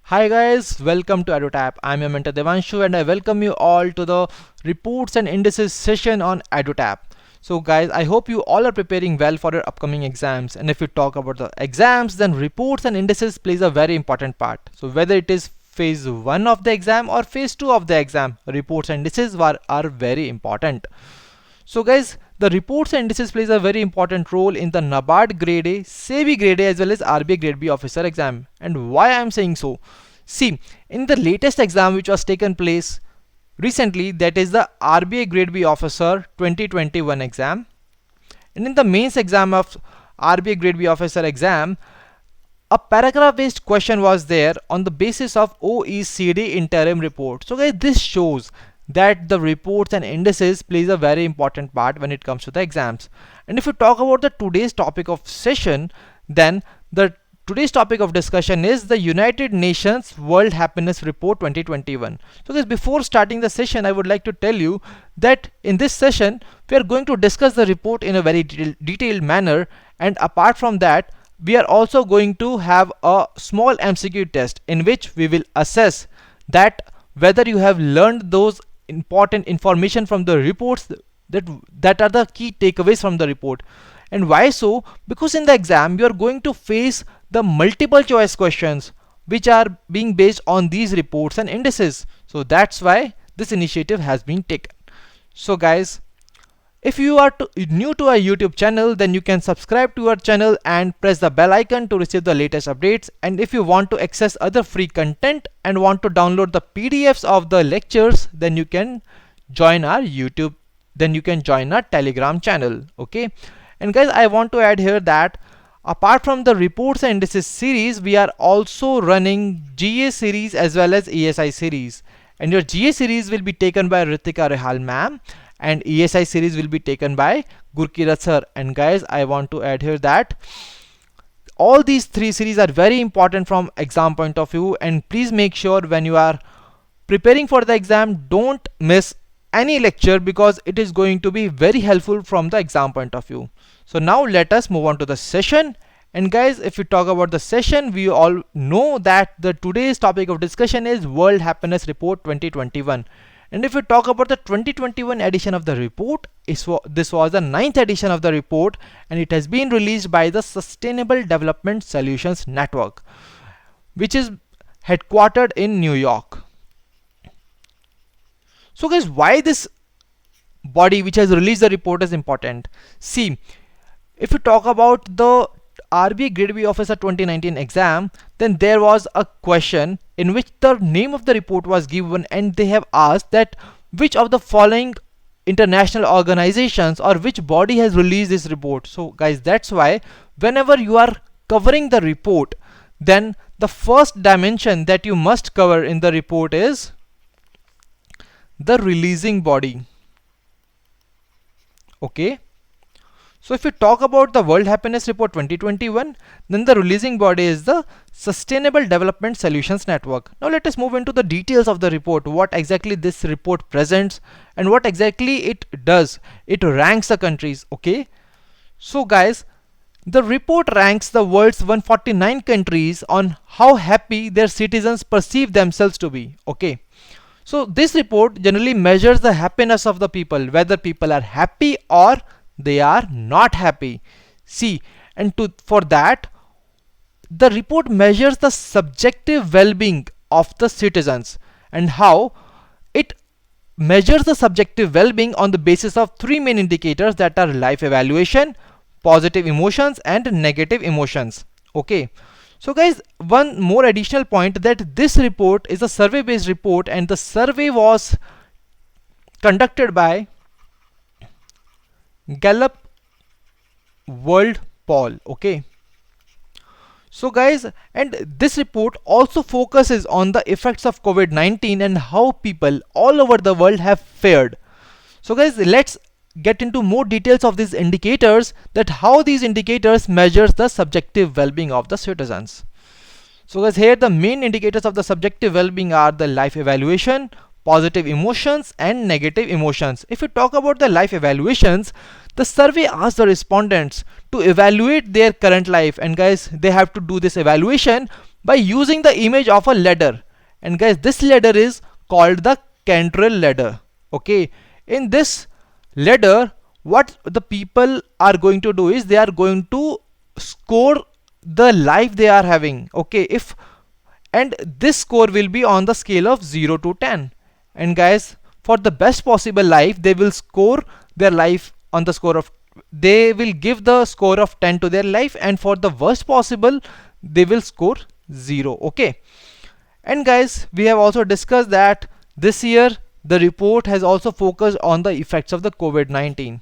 Hi guys, welcome to EduTap. I'm your mentor Devanshu and I welcome you all to the reports and indices session on EduTap. So guys, I hope you all are preparing well for your upcoming exams, and if you talk about the exams, then reports and indices plays a very important part. So whether it is phase 1 of the exam or phase 2 of the exam, reports and indices are very important. So guys, the reports and indices plays a very important role in the NABARD Grade A, SEBI Grade A as well as RBI Grade B officer exam. And why I am saying so? See, in the latest exam which was taken place recently, that is the RBI Grade B officer 2021 exam, and in the mains exam of RBI Grade B officer exam, a paragraph based question was there on the basis of OECD interim report. So guys, this shows that the reports and indices plays a very important part when it comes to the exams. And if you talk about the today's topic of session, then the today's topic of discussion is the United Nations World Happiness Report 2021. So guys, before starting the session, I would like to tell you that in this session we are going to discuss the report in a very detailed manner, and apart from that, we are also going to have a small MCQ test in which we will assess that whether you have learned those important information from the reports, that are the key takeaways from the report. And why so? Because in the exam you are going to face the multiple choice questions which are being based on these reports and indices. So that's why this initiative has been taken. So guys, if you are new to our YouTube channel, then you can subscribe to our channel and press the bell icon to receive the latest updates. And if you want to access other free content and want to download the PDFs of the lectures, then you can join our Telegram channel. Okay. And guys, I want to add here that apart from the reports and indices series, we are also running GA series as well as ESI series. And your GA series will be taken by Ritika Rehal ma'am, and ESI series will be taken by Gurkirat sir. And guys, I want to add here that all these three series are very important from exam point of view, and please make sure when you are preparing for the exam, don't miss any lecture because it is going to be very helpful from the exam point of view. So now let us move on to the session. And guys, if we talk about the session, we all know that the today's topic of discussion is World Happiness Report 2021. And if we talk about the 2021 edition of the report, this was the 9th edition of the report, and it has been released by the Sustainable Development Solutions Network, which is headquartered in New York. So guys, why this body which has released the report is important? See, if you talk about the RBI Grade B Officer 2019 exam, then there was a question in which the name of the report was given, and they have asked that which of the following international organizations or which body has released this report. So guys, that's why whenever you are covering the report, then the first dimension that you must cover in the report is the releasing body. Okay. So if we talk about the World Happiness Report 2021, then the releasing body is the Sustainable Development Solutions Network. Now let us move into the details of the report, what exactly this report presents and what exactly it does. It ranks the countries. Okay. So guys, the report ranks the world's 149 countries on how happy their citizens perceive themselves to be. Okay. So this report generally measures the happiness of the people, whether people are happy or they are not happy. See, and for that, the report measures the subjective well-being of the citizens, and how it measures the subjective well-being on the basis of three main indicators, that are life evaluation, positive emotions and negative emotions. Okay. So guys, one more additional point, that this report is a survey based report, and the survey was conducted by Gallup World Poll. Okay. So guys, and this report also focuses on the effects of COVID-19 and how people all over the world have fared. So guys, let's get into more details of these indicators, that how these indicators measures the subjective well-being of the citizens. So guys, here the main indicators of the subjective well-being are the life evaluation, positive emotions and negative emotions. If you talk about the life evaluations, the survey asked the respondents to evaluate their current life, and guys, they have to do this evaluation by using the image of a ladder. And guys, this ladder is called the Cantrell ladder. Okay, in this ladder, what the people are going to do is they are going to score the life they are having. Okay, if and this score will be on the scale of 0 to 10. And guys, for the best possible life, they will score their life on the score of, they will give the score of 10 to their life, and for the worst possible they will score 0. Okay, and guys, we have also discussed that this year the report has also focused on the effects of the COVID-19,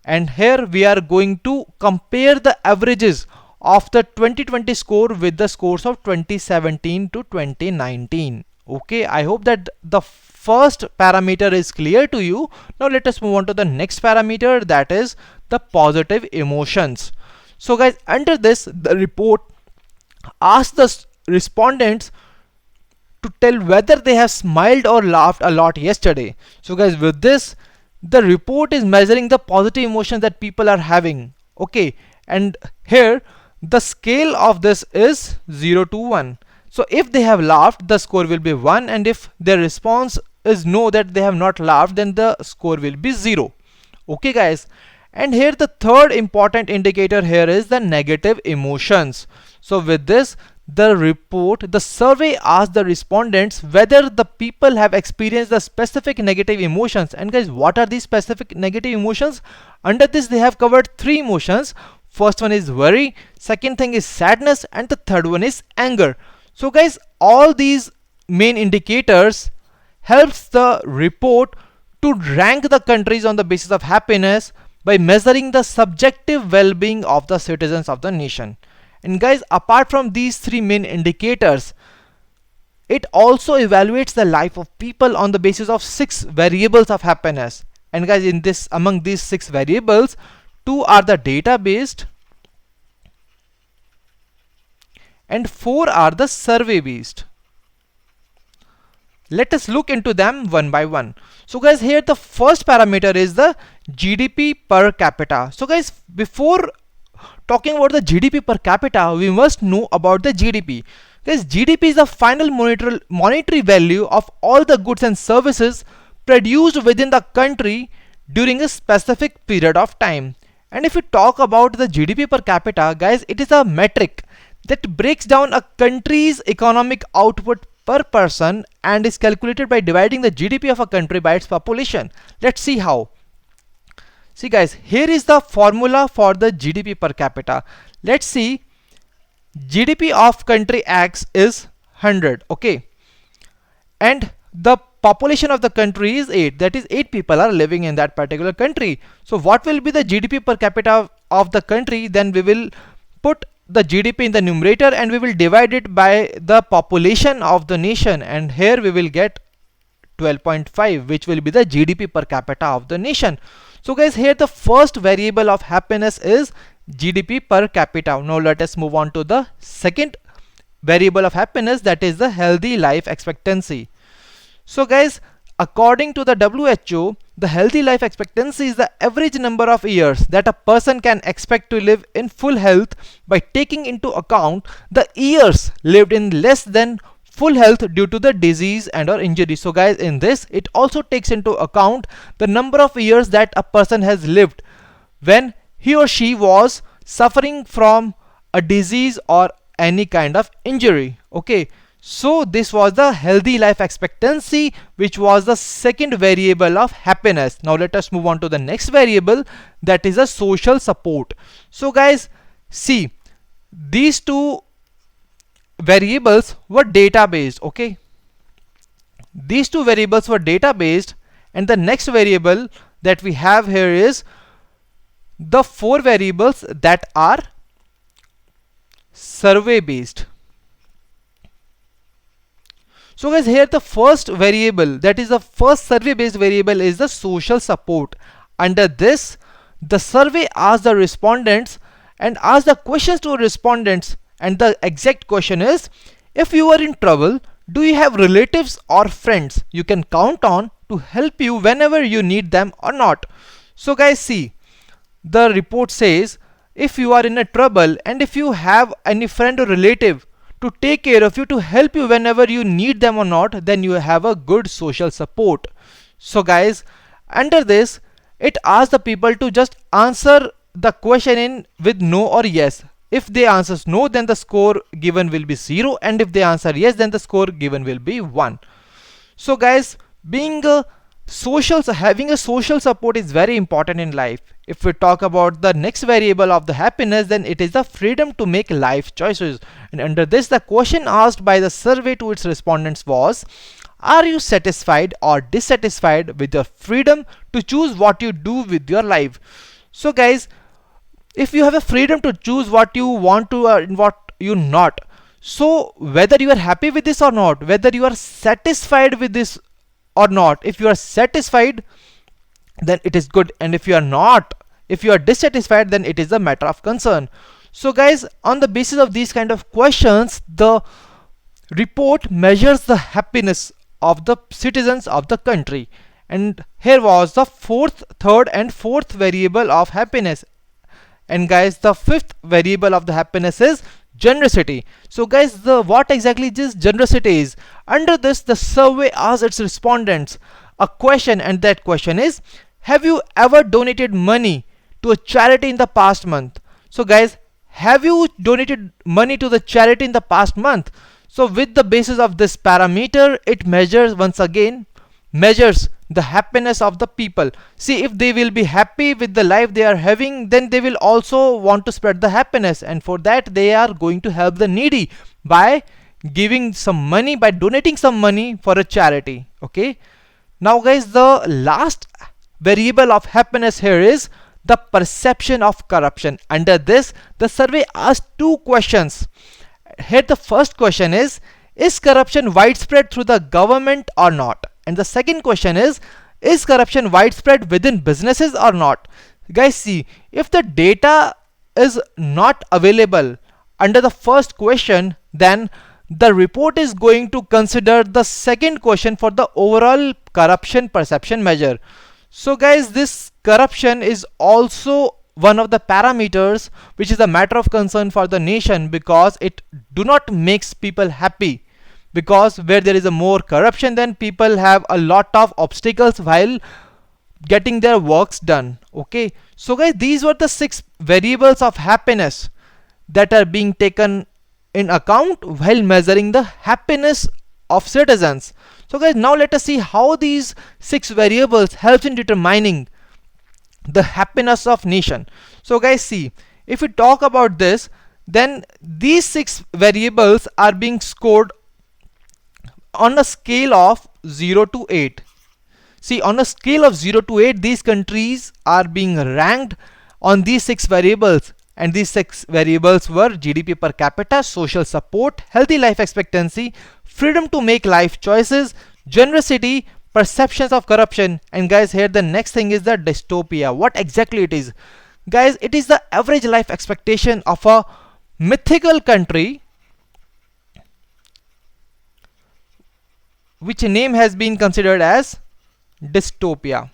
and here we are going to compare the averages of the 2020 score with the scores of 2017 to 2019. Okay, I hope that the first parameter is clear to you. Now let us move on to the next parameter, that is the positive emotions. So guys, under this, the report asks the respondents to tell whether they have smiled or laughed a lot yesterday. So guys, with this, the report is measuring the positive emotions that people are having. Okay, and here the scale of this is 0 to 1. So if they have laughed, the score will be 1, and if their response is no, that they have not laughed, then the score will be 0. Okay guys, and here the third important indicator here is the negative emotions. So with this, the survey asked the respondents whether the people have experienced the specific negative emotions. And guys, what are these specific negative emotions? Under this, they have covered 3 emotions. First one is worry, second thing is sadness, and the third one is anger. So guys, all these main indicators helps the report to rank the countries on the basis of happiness by measuring the subjective well-being of the citizens of the nation. And guys, apart from these 3 main indicators, it also evaluates the life of people on the basis of 6 variables of happiness. And guys, in this, among these 6 variables, 2 are the data based and 4 are the survey based. Let us look into them one by one. So guys, here the first parameter is the GDP per capita. So guys, before talking about the GDP per capita, we must know about the GDP. Guys, GDP is the final monetary value of all the goods and services produced within the country during a specific period of time. And if we talk about the GDP per capita, guys, it is a metric that breaks down a country's economic output per person and is calculated by dividing the GDP of a country by its population. Let's see how. See guys, here is the formula for the GDP per capita. Let's see, GDP of country X is 100, okay, and the population of the country is 8, that is 8 people are living in that particular country. So what will be the GDP per capita of the country? Then we will put the GDP in the numerator and we will divide it by the population of the nation, and here we will get 12.5, which will be the GDP per capita of the nation. So guys, here the first variable of happiness is GDP per capita. Now let us move on to the second variable of happiness, that is the healthy life expectancy. So guys, according to the WHO, the healthy life expectancy is the average number of years that a person can expect to live in full health by taking into account the years lived in less than full health due to the disease and or injury. So guys, in this, it also takes into account the number of years that a person has lived when he or she was suffering from a disease or any kind of injury. Okay, so this was the healthy life expectancy, which was the second variable of happiness. Now let us move on to the next variable, that is a social support. So guys, see, these two variables were data based. Okay, these two variables were data based, and the next variable that we have here is the 4 variables that are survey based. So guys, here the first variable, that is the first survey based variable, is the social support. Under this, the survey asked the respondents and asked the questions to respondents, and the exact question is, if you are in trouble, do you have relatives or friends you can count on to help you whenever you need them or not? So guys, see, the report says, if you are in a trouble and if you have any friend or relative to take care of you, to help you whenever you need them or not, then you have a good social support. So guys, under this, it asks the people to just answer the question in with no or yes. If they answer no, then the score given will be 0, and if they answer yes, then the score given will be 1. So guys, having a social support is very important in life. If we talk about the next variable of the happiness, then it is the freedom to make life choices. And under this, the question asked by the survey to its respondents was, are you satisfied or dissatisfied with your freedom to choose what you do with your life? So guys, if you have a freedom to choose what you want to and what you not, so whether you are happy with this or not, whether you are satisfied with this or not, if you are satisfied, then it is good, and if you are not, if you are dissatisfied, then it is a matter of concern. So guys, on the basis of these kind of questions, the report measures the happiness of the citizens of the country. And here was the third and fourth variable of happiness. And guys, the fifth variable of the happiness is generosity. So guys, what exactly this generosity is? Under this, the survey asks its respondents a question, and that question is, have you ever donated money to a charity in the past month? So guys, have you donated money to the charity in the past month? So with the basis of this parameter, it measures the happiness of the people. See, if they will be happy with the life they are having, then they will also want to spread the happiness, and for that they are going to help the needy by giving some money, by donating some money for a charity. Okay, now guys, the last variable of happiness here is the perception of corruption. Under this, the survey asked two questions. Here the first question is corruption widespread through the government or not? And the second question is corruption widespread within businesses or not? Guys, see, if the data is not available under the first question, then the report is going to consider the second question for the overall corruption perception measure. So guys, this corruption is also one of the parameters which is a matter of concern for the nation, because it do not makes people happy, because where there is a more corruption, then people have a lot of obstacles while getting their works done. Okay, so guys, these were the 6 variables of happiness that are being taken in account while measuring the happiness of citizens. So guys, now let us see how these 6 variables helps in determining the happiness of nation. So guys, see, if we talk about this, then these 6 variables are being scored on a scale of 0 to 8. See, on a scale of 0 to 8, these countries are being ranked on these 6 variables, and these 6 variables were GDP per capita, social support, healthy life expectancy, freedom to make life choices, generosity, perceptions of corruption. And guys, here the next thing is the dystopia. What exactly it is? Guys, it is the average life expectation of a mythical country which name has been considered as dystopia.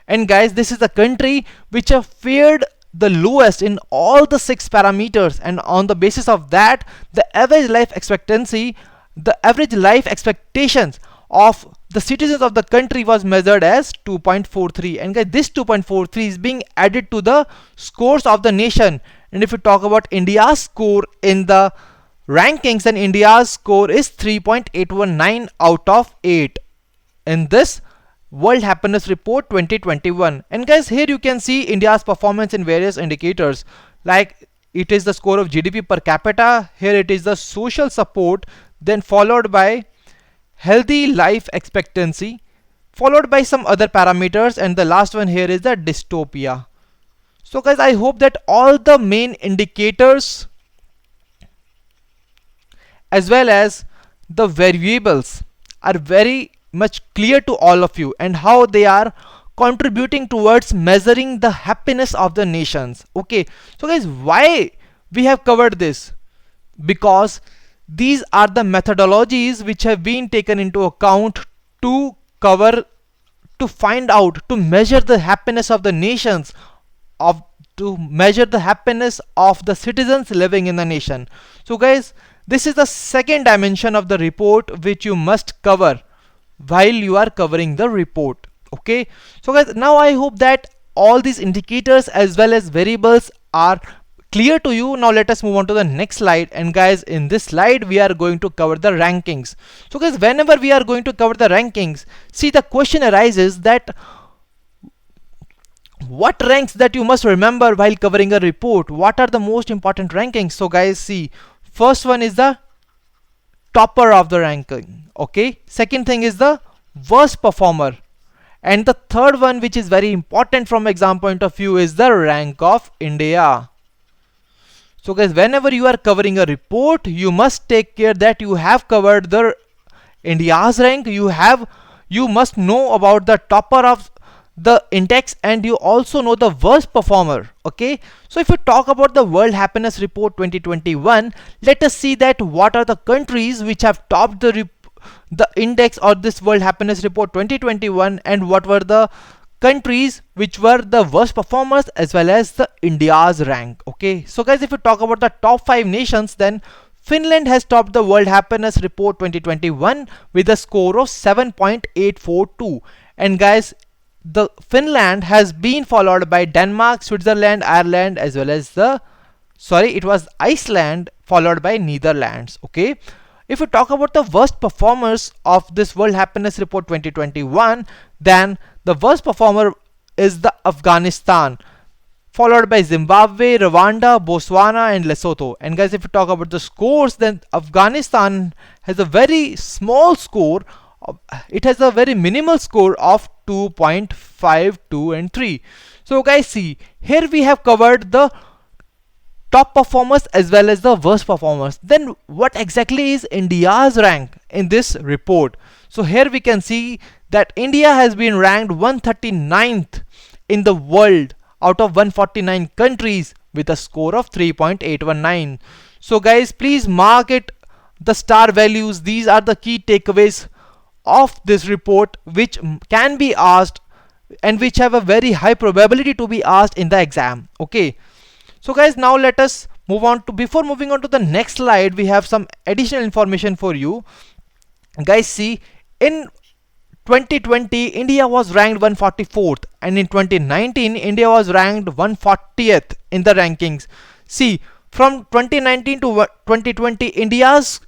And guys, this is the country which have fared the lowest in all the 6 parameters, and on the basis of that, the average life expectancy, the average life expectations of the citizens of the country was measured as 2.43. And guys, this 2.43 is being added to the scores of the nation. And if we talk about India's score in the rankings, then India's score is 3.819 out of 8 in this World Happiness Report 2021. And guys, here you can see India's performance in various indicators, like it is the score of GDP per capita, here it is the social support, then followed by healthy life expectancy, followed by some other parameters, and the last one here is the dystopia. So guys, I hope that all the main indicators as well as the variables are very much clear to all of you, and how they are contributing towards measuring the happiness of the nations. Okay, so guys, why we have covered this? Because these are the methodologies which have been taken into account to find out, to measure the happiness of the nations of to measure the happiness of the citizens living in the nation. So guys, this is the second dimension of the report which you must cover while you are covering the report. Okay, so guys, now I hope that all these indicators as well as variables are clear to you. Now let us move on to the next slide, and guys, in this slide we are going to cover the rankings. So guys, whenever we are going to cover the rankings, see, the question arises that what ranks that you must remember while covering a report. What are the most important rankings? So guys, see, first one is the topper of the ranking. Okay, second thing is the worst performer, and the third one, which is very important from exam point of view, is the rank of India. So guys, whenever you are covering a report, you must take care that you have covered the India's rank. You must know about the topper of the index, and you also know the worst performer. Okay, so if you talk about the World Happiness Report 2021, let us see that what are the countries which have topped the index or this World Happiness Report 2021, and what were the countries which were the worst performers as well as the India's rank. Okay, so guys, if you talk about the top 5 nations, then Finland has topped the World Happiness Report 2021 with a score of 7.842, and guys, the Finland has been followed by Denmark, Switzerland, Ireland, as well as it was Iceland, followed by Netherlands. Okay, if we talk about the worst performers of this World Happiness Report 2021, then the worst performer is the Afghanistan, followed by Zimbabwe, Rwanda, Botswana, and Lesotho. And guys, if you talk about the scores, then Afghanistan has a very small score. It has a very minimal score of 2.52 and 3. So guys, see, here we have covered the top performers as well as the worst performers. Then what exactly is India's rank in this report? So here we can see that India has been ranked 139th in the world out of 149 countries with a score of 3.819. So guys, please mark it, the star values. These are the key takeaways of this report which can be asked and which have a very high probability to be asked in the exam. Okay, so guys, now let us move on to, before moving on to the next slide, we have some additional information for you. Guys, see, in 2020 India was ranked 144th, and in 2019 India was ranked 140th in the rankings. See, from 2019 to 2020 India's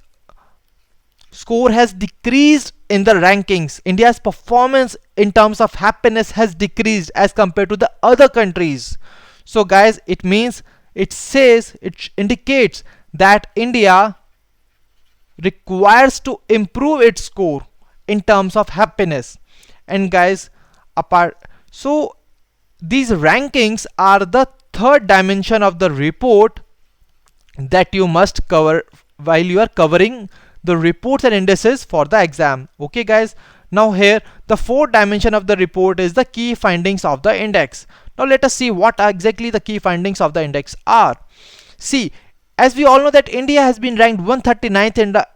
score has decreased in the rankings. India's performance in terms of happiness has decreased as compared to the other countries. So guys, it means, it indicates that India requires to improve its score in terms of happiness. And guys, so these rankings are the third dimension of the report that you must cover while you are covering the reports and indices for the exam. Okay guys, now here the fourth dimension of the report is the key findings of the index. Now let us see what exactly the key findings of the index are. See, as we all know that India has been ranked 139th in the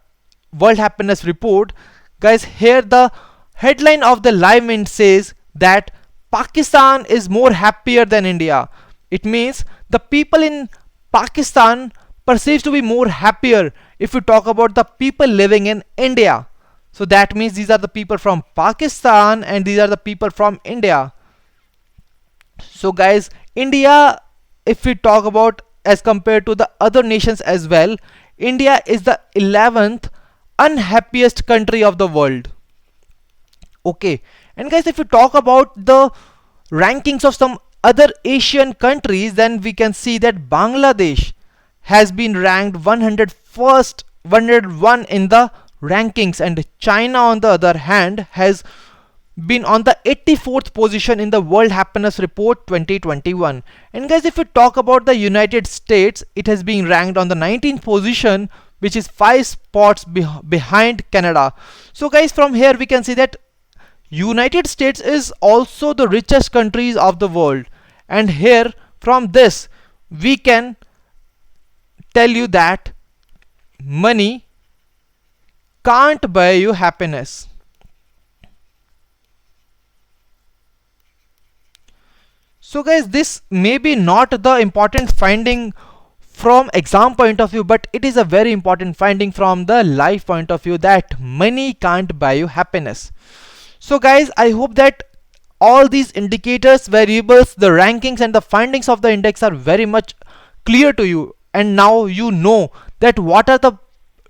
World Happiness Report. Guys, here the headline of the live mint says that Pakistan is more happier than India. It means the people in Pakistan perceives to be more happier if we talk about the people living in India. So that means these are the people from Pakistan and these are the people from India. So guys, India, if we talk about as compared to the other nations as well, India is the 11th unhappiest country of the world. Okay, and guys, if we talk about the rankings of some other Asian countries, then we can see that Bangladesh has been ranked 101st, 101 in the rankings, and China on the other hand has been on the 84th position in the World Happiness Report 2021. And guys, if we talk about the United States, it has been ranked on the 19th position, which is 5 spots behind Canada. So guys, from here we can see that United States is also the richest countries of the world, and here from this we can tell you that money can't buy you happiness. So guys, this may be not the important finding from exam point of view, but it is a very important finding from the life point of view, that money can't buy you happiness. So guys, I hope that all these indicators, variables, the rankings and the findings of the index are very much clear to you, and now you know that what are the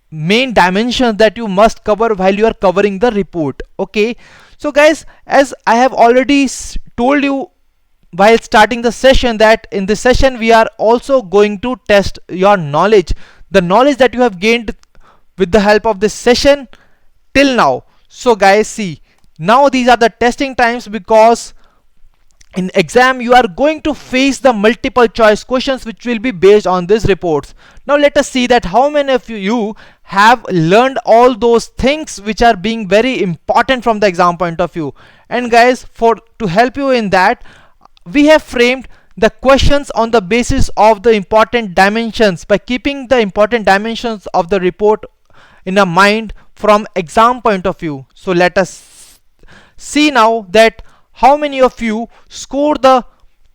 main dimensions that you must cover while you are covering the report. Okay, so guys, as I have already told you while starting the session, that in this session we are also going to test your knowledge, the knowledge that you have gained with the help of this session till now. So guys, see, now these are the testing times, because in exam you are going to face the multiple choice questions which will be based on these reports. Now let us see that how many of you have learned all those things which are being very important from the exam point of view. And guys, for to help you in that, we have framed the questions on the basis of the important dimensions, by keeping the important dimensions of the report in a mind from exam point of view. So let us see now that how many of you score the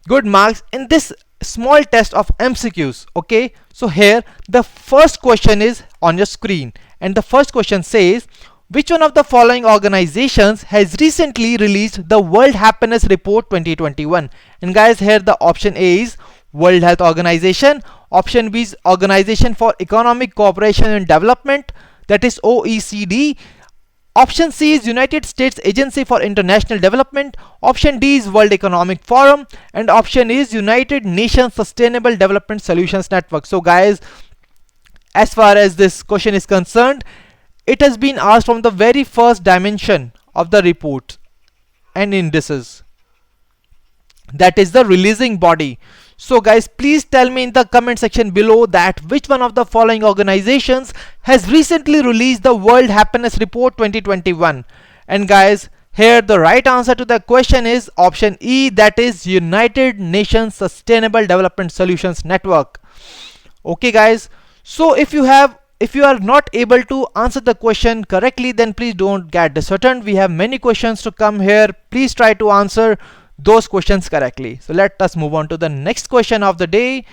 good marks in this small test of MCQs. Okay, so here the first question is on your screen, and the first question says, which one of the following organizations has recently released the World Happiness Report 2021? And guys, here the option A is World Health Organization, option B is Organization for Economic Cooperation and Development, that is OECD, option C is United States Agency for International Development, option D is World Economic Forum, and option E is United Nations Sustainable Development Solutions Network. So guys, as far as this question is concerned, it has been asked from the very first dimension of the report and indices, that is the releasing body. So guys, please tell me in the comment section below that which one of the following organizations has recently released the World Happiness Report 2021. And guys, here the right answer to the question is option E, that is United Nations Sustainable Development Solutions Network. Okay guys, so if you are not able to answer the question correctly, then please don't get disheartened. We have many questions to come here. Please try to answer those questions correctly. So let us move on to the next question of the day.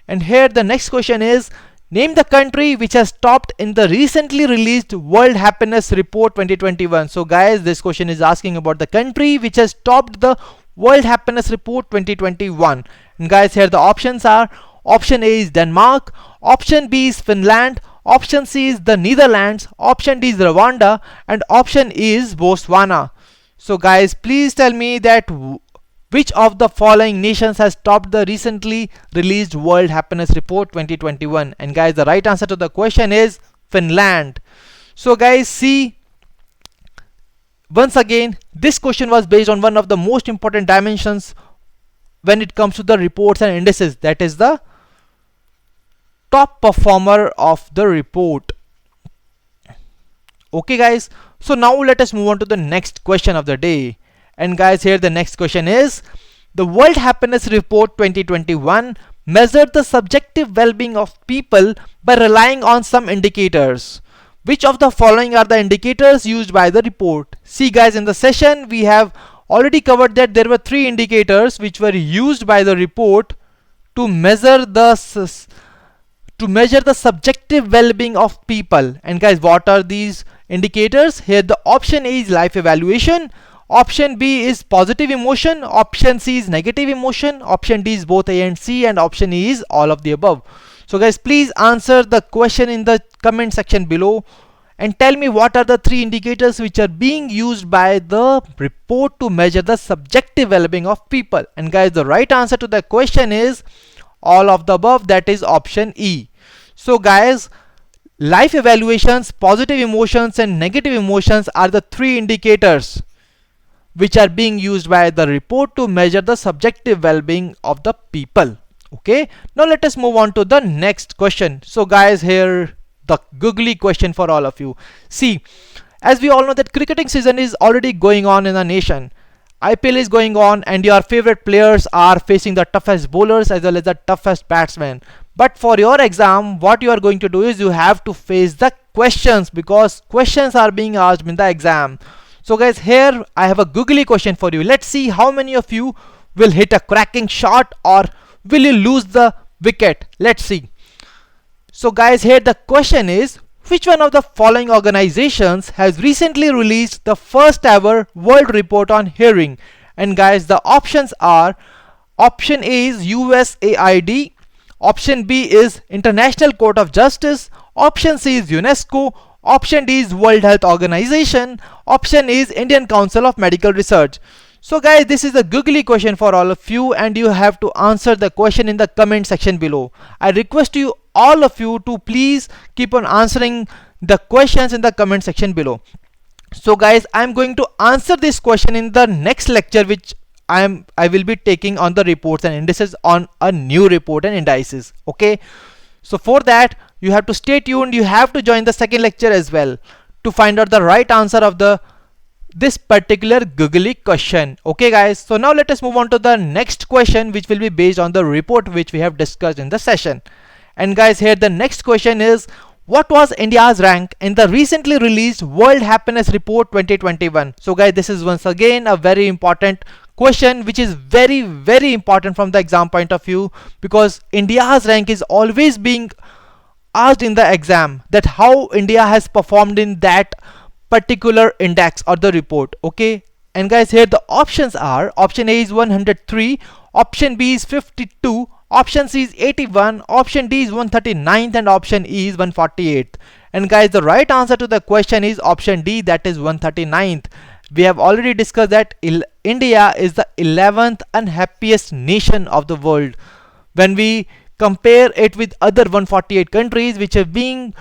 And here the next question is, name the country which has topped in the recently released World Happiness Report 2021. So guys, this question is asking about the country which has topped the World Happiness Report 2021. And guys, here the options are, option A is Denmark, option B is Finland, option C is the Netherlands, option D is Rwanda, and option E is Botswana. So guys, please tell me that which of the following nations has topped the recently released World Happiness Report 2021? And guys, the right answer to the question is Finland. So guys, see, once again, this question was based on one of the most important dimensions when it comes to the reports and indices, that is the top performer of the report. Okay guys, so now let us move on to the next question of the day. And guys, here the next question is, the World Happiness Report 2021 measured the subjective well-being of people by relying on some indicators. Which of the following are the indicators used by the report? See guys, in the session we have already covered that there were three indicators which were used by the report to measure the subjective well-being of people. And guys, what are these indicators? Here the option A is life evaluation, option B is positive emotion, option C is negative emotion, option D is both A and C, and option E is all of the above. So guys, please answer the question in the comment section below and tell me what are the three indicators which are being used by the report to measure the subjective well-being of people. And guys, the right answer to the question is all of the above, that is option E. So guys, life evaluations, positive emotions and negative emotions are the three indicators which are being used by the report to measure the subjective well-being of the people. Okay, now let us move on to the next question. So guys, here the googly question for all of you. See, as we all know that cricketing season is already going on in the nation. IPL is going on and your favorite players are facing the toughest bowlers as well as the toughest batsmen. But for your exam, what you are going to do is you have to face the questions, because questions are being asked in the exam. So guys, here I have a googly question for you. Let's see how many of you will hit a cracking shot or will you lose the wicket? Let's see. So guys, here the question is, which one of the following organizations has recently released the first ever world report on hearing? And guys, the options are, option A is USAID, option B is International Court of Justice, option C is UNESCO, option D is World Health Organization, option E is Indian Council of Medical Research. So guys, this is a googly question for all of you and you have to answer the question in the comment section below. I request you, all of you, to please keep on answering the questions in the comment section below. So guys, I'm going to answer this question in the next lecture, which I will be taking on the reports and indices on a new report and indices. Okay, so for that you have to stay tuned. You have to join the second lecture as well to find out the right answer of this particular googly question. Okay guys, so now let us move on to the next question, which will be based on the report which we have discussed in the session. And guys, here the next question is, what was India's rank in the recently released World Happiness Report 2021? So guys, this is once again a very important question, which is very important from the exam point of view, because India's rank is always being asked in the exam, that how India has performed in that particular index or the report. Okay, and guys, here the options are, option A is 103, option B is 52, option C is 81, option D is 139th, and option E is 148th. And guys, the right answer to the question is option D, that is 139th. We have already discussed that India is the 11th unhappiest nation of the world when we compare it with other 148 countries which are being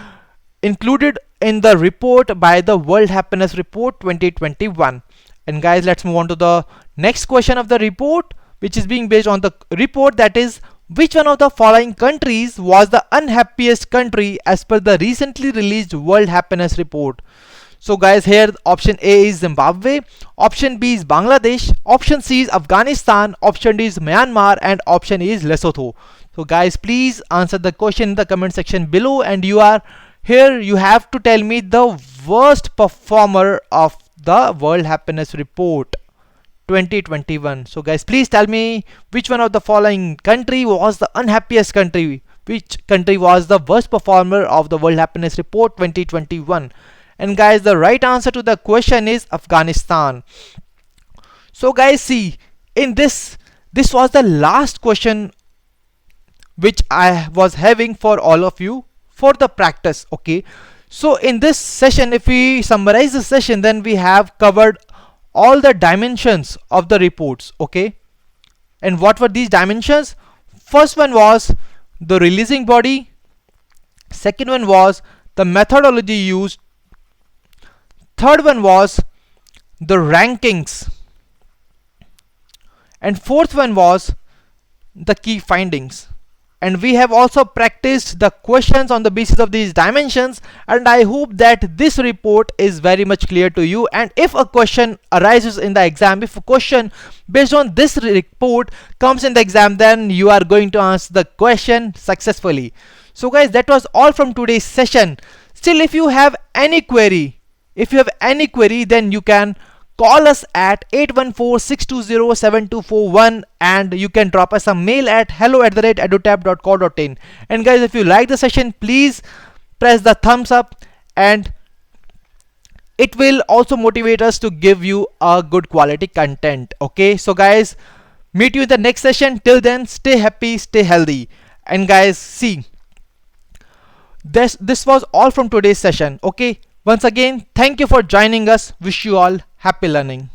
included in the report by the World Happiness Report 2021. And guys, let's move on to the next question of the report, which is being based on the report, that is, which one of the following countries was the unhappiest country as per the recently released World Happiness Report? So guys, here option A is Zimbabwe, option B is Bangladesh, option C is Afghanistan, option D is Myanmar, and option E is Lesotho. So guys, please answer the question in the comment section below, and you have to tell me the worst performer of the World Happiness Report 2021. So guys, please tell me which one of the following country was the unhappiest country, which country was the worst performer of the World Happiness Report 2021. And guys, the right answer to the question is Afghanistan. So guys, see, in this was the last question which I was having for all of you for the practice. Okay, so in this session, if we summarize the session, then we have covered all the dimensions of the reports. Okay, and what were these dimensions? First one was the releasing body, second one was the methodology used, third one was the rankings, and fourth one was the key findings. And we have also practiced the questions on the basis of these dimensions, and I hope that this report is very much clear to you. And if a question arises in the exam, if a question based on this report comes in the exam, then you are going to answer the question successfully. So guys, that was all from today's session. Still, if you have any query, then you can call us at 814-620-7241, and you can drop us a mail at hello@edutap.co.in. And guys, if you like the session, please press the thumbs up, and it will also motivate us to give you a good quality content. Okay, so guys, meet you in the next session. Till then, stay happy, stay healthy. And guys, see, this was all from today's session. Okay, once again, thank you for joining us. Wish you all happy learning.